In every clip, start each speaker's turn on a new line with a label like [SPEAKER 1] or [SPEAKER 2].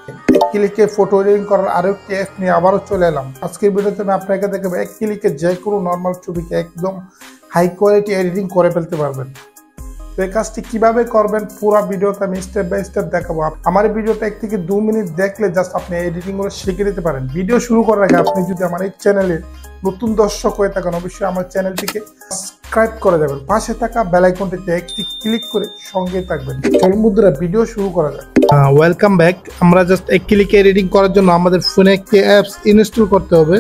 [SPEAKER 1] এক ক্লিকে photo editing করার আরো একটি অ্যাপ নিয়ে আবারও চলে এলাম। আজকের ভিডিওতে আমি আপনাকে দেখাবো এক ক্লিকে যে কোনো নর্মাল ছবিকে একদম হাই কোয়ালিটি এডিটিং করে ফেলতে পারবেন। তো এই কাজটি কিভাবে করবেন পুরো ভিডিওতে আমি স্টেপ বাই স্টেপ দেখাবো। আমার এই ভিডিওটা 1 থেকে 2 মিনিট দেখলে জাস্ট আপনি এডিটিং গুলো শিখে নিতে পারেন। ভিডিও শুরু করার আগে আপনি যদি আমার এই চ্যানেলে নতুন দর্শক হয়ে থাকেন অবশ্যই আমার চ্যানেলটিকে সাবস্ক্রাইব করে যাবেন, পাশে থাকা বেল আইকনটিতে একটি ক্লিক করে সঙ্গে থাকবেন। চলুন বন্ধুরা ভিডিও শুরু করা যাক। Welcome back. আমরা জাস্ট এক ক্লিকে এডিটিং করার জন্য আমাদের ফোনে একটি অ্যাপস ইনস্টল করতে হবে।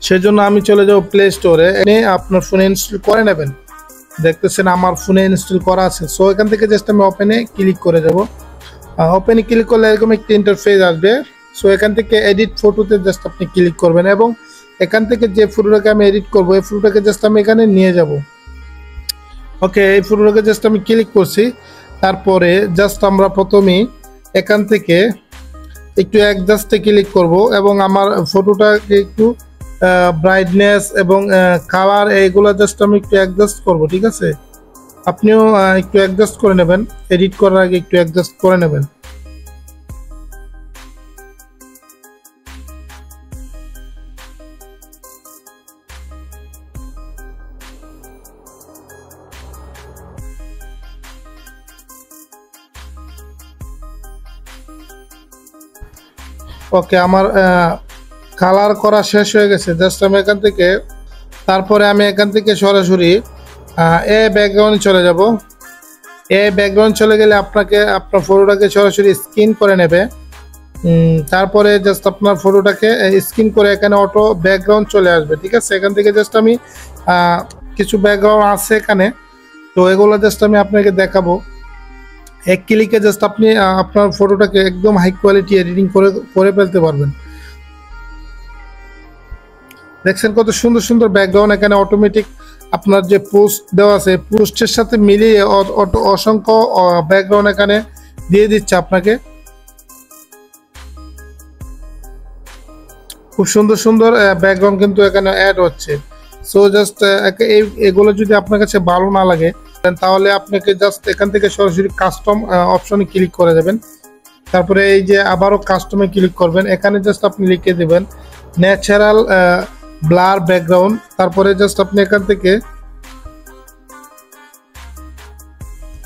[SPEAKER 1] সেজন্য আমি চলে যাব প্লে স্টোরে, আপনার ফোনে ইনস্টল করে নেবেন। দেখতেছেন আমার ফোনে ইনস্টল করা আছে। সো এখান থেকে জাস্ট আমি ওপেনে ক্লিক করে যাব। ওপেনে ক্লিক করলে এরকম একটি ইন্টারফেস আসবে। সো এখান থেকে এডিট ফটোতে জাস্ট আপনি ক্লিক করবেন এবং এখান থেকে যে ফটোটাকে আমি এডিট করব এই ফটোটাকে জাস্ট আমি এখানে নিয়ে যাব। ওকে, এই ফটোটাকে জাস্ট আমি ক্লিক করছি। তারপরে জাস্ট আমরা প্রথমেই এখান থেকে একটু অ্যাডজাস্টে ক্লিক করব এবং আমার ফটোটাকে একটু ব্রাইটনেস এবং কালার এইগুলো জাস্ট আমি একটু অ্যাডজাস্ট করব। ঠিক আছে, আপনিও একটু অ্যাডজাস্ট করে নেবেন, এডিট করার আগে একটু অ্যাডজাস্ট করে নেবেন। ওকে, আমার কালার করা শেষ হয়ে গেছে। জাস্ট আমি এখান থেকে তারপরে আমি এখান থেকে সরাসরি এ ব্যাকগ্রাউন্ডে চলে যাব। এ ব্যাকগ্রাউন্ড চলে গেলে আপনাকে আপনার ফটোটাকে সরাসরি স্ক্যান করে নেবে। তারপরে জাস্ট আপনার ফটোটাকে স্ক্যান করে এখানে অটো ব্যাকগ্রাউন্ড চলে আসবে। ঠিক আছে, এখান থেকে জাস্ট আমি কিছু ব্যাকগ্রাউন্ড আছে এখানে, তো এগুলো জাস্ট আমি আপনাকে দেখাবো। এক ক্লিকে জাস্ট আপনি আপনার ফটোটাকে একদম হাই কোয়ালিটি এডিটিং করে ফেলতে পারবেন। দেখছেন কত সুন্দর সুন্দর ব্যাকগ্রাউন্ড এখানে অটোমেটিক আপনার যে পোস্ট দেওয়া আছে পোস্টের সাথে মিলিয়ে অসংখ্য ব্যাকগ্রাউন্ড এখানে দিয়ে দিচ্ছে আপনাকে। খুব সুন্দর সুন্দর ব্যাকগ্রাউন্ড কিন্তু এখানে অ্যাড হচ্ছে। সো জাস্ট এগুলো যদি আপনার কাছে ভালো না লাগে তাহলে আপনাকে জাস্ট এখান থেকে সরাসরি কাস্টম অপশনে ক্লিক করে দেবেন। তারপরে এই যে আবারও কাস্টমে ক্লিক করবেন, এখানে জাস্ট আপনি লিখে দেবেন ন্যাচারাল ব্লার ব্যাকগ্রাউন্ড। তারপরে জাস্ট আপনি এখান থেকে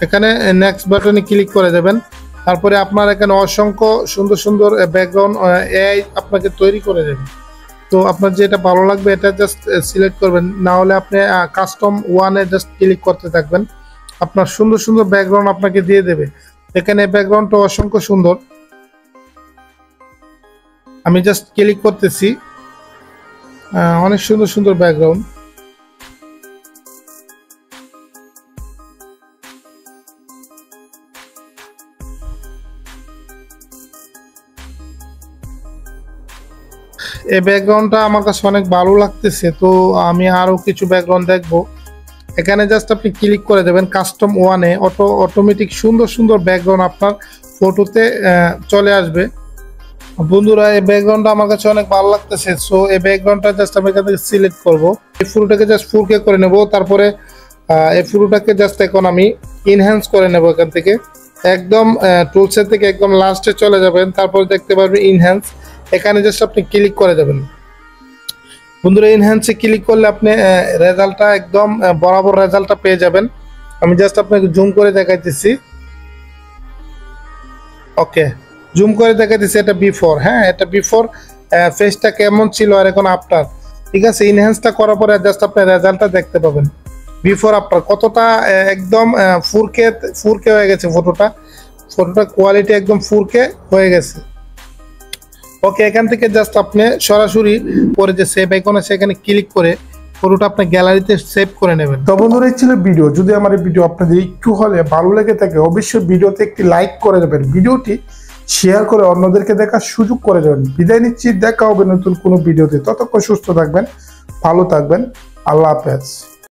[SPEAKER 1] এখানে নেক্সট বাটনে ক্লিক করে দেবেন। তারপরে আপনার এখানে অসংখ্য সুন্দর সুন্দর ব্যাকগ্রাউন্ড এআই আপনাকে তৈরি করে দেবে। তো আপনার যেটা ভালো লাগবে এটা জাস্ট সিলেক্ট করবেন, না হলে আপনি কাস্টম ওয়ানে জাস্ট ক্লিক করতে থাকবেন। আপনার সুন্দর সুন্দর ব্যাকগ্রাউন্ড আপনাকে দিয়ে দেবে। এখানে ব্যাকগ্রাউন্ডটা অসংখ্য সুন্দর। আমি জাস্ট ক্লিক করতেছি, অনেক সুন্দর সুন্দর ব্যাকগ্রাউন্ড। এই ব্যাকগ্রাউন্ডটা আমার কাছে অনেক ভালো লাগতেছে, তো আমি আরো কিছু ব্যাকগ্রাউন্ড দেখবো। এখানে জাস্ট আপনি ক্লিক করে দেবেন কাস্টম ওয়ানে, অটোমেটিক সুন্দর সুন্দর ব্যাকগ্রাউন্ড আপনার ফটোতে চলে আসবে। বন্ধুরা, এই ব্যাকগ্রাউন্ডটা আমার কাছে অনেক ভালো লাগতেছে। সো এই ব্যাকগ্রাউন্ডটা জাস্ট আমি এখান থেকে সিলেক্ট করবো। এই ফটোটাকে জাস্ট 4K করে নেব। তারপরে এই ফটোটাকে জাস্ট এখন আমি ইনহ্যান্স করে নেব। এখান থেকে একদম টুলসের থেকে একদম লাস্টে চলে যাবেন, তারপর দেখতে পারবেন ইনহ্যান্স। এখানে জাস্ট আপনি ক্লিক করে দেবেন। বন্ধুরা, ইনহ্যান্সে ক্লিক করলে আপনি রেজাল্টটা একদম বরাবর রেজাল্টটা পেয়ে যাবেন। আমি জাস্ট আপনাকে জুম করে দেখাইতেছি। ওকে, জুম করে দেখাইতেছি এটা বিফোর। হ্যাঁ, এটা বিফোর ফেসটা কেমন ছিল আর এখন আফটার। ঠিক আছে, ইনহ্যান্সটা করার পরে জাস্ট আপনি রেজাল্টটা দেখতে পাবেন বিফোর আফটার কতটা একদম 4K হয়ে গেছে। ফটোটা কোয়ালিটি একদম 4K হয়ে গেছে। ওকে, এখান থেকে জাস্ট আপনি সরাসরি পরে যে সেভ আইকন আছে এখানে ক্লিক করে ফটোটা আপনি গ্যালারিতে সেভ করে নেবেন। তো বন্ধুরা, এই ছিল ভিডিও। যদি আমার এই ভিডিও আপনাদের একটু হলে ভালো লেগে থাকে অবশ্যই ভিডিওতে একটি লাইক করে দেবেন, ভিডিওটি শেয়ার করে অন্যদেরকে দেখার সুযোগ করে দেবেন। বিদায় নিচ্ছি, দেখা হবে নতুন কোনো ভিডিওতে। ততক্ষণ সুস্থ থাকবেন, ভালো থাকবেন, আল্লাহ হাফেজ।